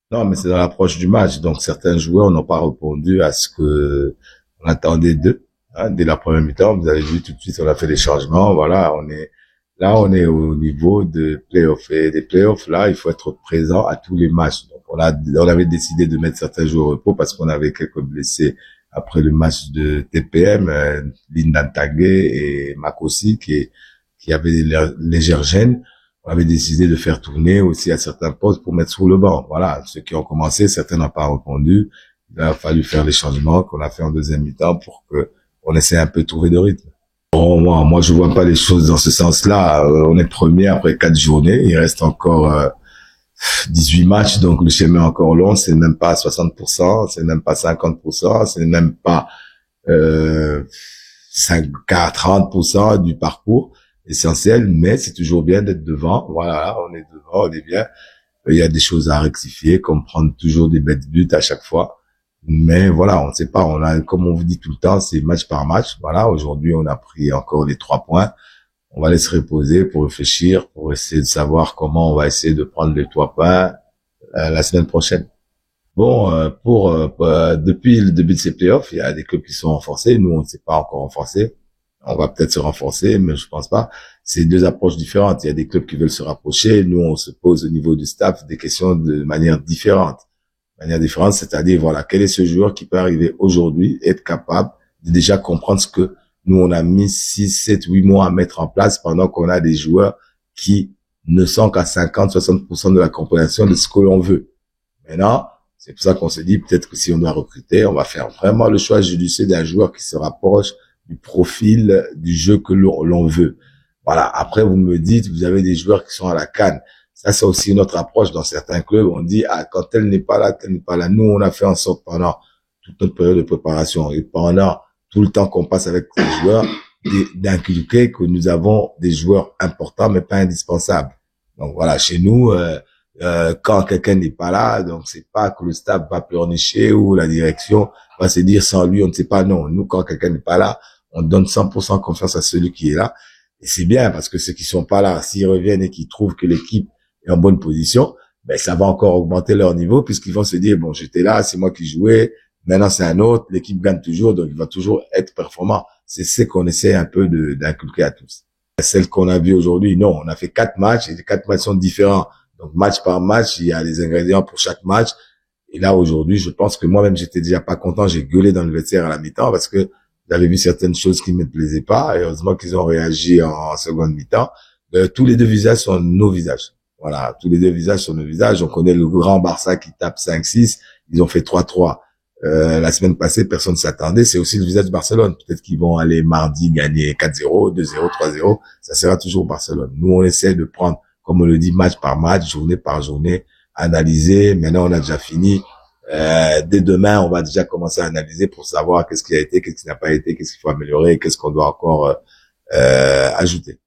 Non, mais c'est dans l'approche du match. Donc, certains joueurs n'ont pas répondu à ce que on attendait d'eux. Hein, dès la première mi-temps, vous avez vu tout de suite, on a fait des changements. Voilà, on est au niveau de playoffs. Et des playoffs, là, il faut être présent à tous les matchs. Donc, on avait décidé de mettre certains joueurs au repos parce qu'on avait quelques blessés après le match de TPM, Lindan Tagué et Makosi qui avaient des légères gênes. On avait décidé de faire tourner aussi à certains postes pour mettre sur le banc. Voilà, ceux qui ont commencé, certains n'ont pas répondu. Il a fallu faire les changements qu'on a fait en deuxième mi-temps pour que on essaie un peu de trouver de rythme. Bon, moi, je vois pas les choses dans ce sens-là. On est premier après 4 journées. Il reste encore 18 matchs, donc le chemin est encore long. C'est même pas 60%, c'est même pas 50%, c'est même pas 30% du parcours essentiel, mais c'est toujours bien d'être devant. Voilà, on est devant, on est bien. Il y a des choses à rectifier, comme prendre toujours des bêtes buts à chaque fois. Mais voilà, on ne sait pas. Comme on vous dit tout le temps, c'est match par match. Voilà, aujourd'hui, on a pris encore les 3 points. On va laisser reposer pour réfléchir, pour essayer de savoir comment on va essayer de prendre les 3 points la semaine prochaine. Bon, depuis le début de ces playoffs, il y a des clubs qui sont renforcés. Nous, on ne s'est pas encore renforcés. On va peut-être se renforcer, mais je pense pas. C'est 2 approches différentes. Il y a des clubs qui veulent se rapprocher. Nous, on se pose au niveau du staff des questions de manière différente. C'est-à-dire, voilà, quel est ce joueur qui peut arriver aujourd'hui, être capable de déjà comprendre ce que nous, on a mis 6, 7, 8 mois à mettre en place pendant qu'on a des joueurs qui ne sont qu'à 50, 60% de la compréhension de ce que l'on veut. Maintenant, c'est pour ça qu'on se dit peut-être que si on doit recruter, on va faire vraiment le choix judicieux d'un joueur qui se rapproche du profil du jeu que l'on veut. Voilà. Après, vous me dites, vous avez des joueurs qui sont à la CAN. Ça, c'est aussi notre approche dans certains clubs. On dit, quand tel n'est pas là, tel n'est pas là. Nous, on a fait en sorte pendant toute notre période de préparation et pendant tout le temps qu'on passe avec les joueurs, d'inculquer que nous avons des joueurs importants, mais pas indispensables. Donc voilà, chez nous, quand quelqu'un n'est pas là, donc c'est pas que le staff va pleurnicher ou la direction va se dire sans lui, on ne sait pas. Non, nous, quand quelqu'un n'est pas là, on donne 100% confiance à celui qui est là. Et c'est bien parce que ceux qui sont pas là, s'ils reviennent et qu'ils trouvent que l'équipe est en bonne position, ben ça va encore augmenter leur niveau puisqu'ils vont se dire, bon, j'étais là, c'est moi qui jouais, maintenant c'est un autre, l'équipe gagne toujours, donc il va toujours être performant. C'est ce qu'on essaie un peu d'inculquer à tous. Celle qu'on a vue aujourd'hui, non, on a fait 4 matchs et les 4 matchs sont différents. Donc match par match, il y a les ingrédients pour chaque match. Et là aujourd'hui, je pense que moi-même j'étais déjà pas content, j'ai gueulé dans le vestiaire à la mi-temps parce que j'avais vu certaines choses qui me plaisaient pas et heureusement qu'ils ont réagi en seconde mi-temps. Tous les 2 visages sont nos visages. Voilà, tous les 2 visages sont nos visages. On connaît le grand Barça qui tape 5-6, ils ont fait 3-3. La semaine passée, personne ne s'attendait. C'est aussi le visage de Barcelone. Peut-être qu'ils vont aller mardi gagner 4-0, 2-0, 3-0. Ça sera toujours Barcelone. Nous, on essaie de prendre, comme on le dit, match par match, journée par journée, analyser. Maintenant, on a déjà fini. Dès demain, on va déjà commencer à analyser pour savoir qu'est-ce qui a été, qu'est-ce qui n'a pas été, qu'est-ce qu'il faut améliorer, qu'est-ce qu'on doit encore ajouter.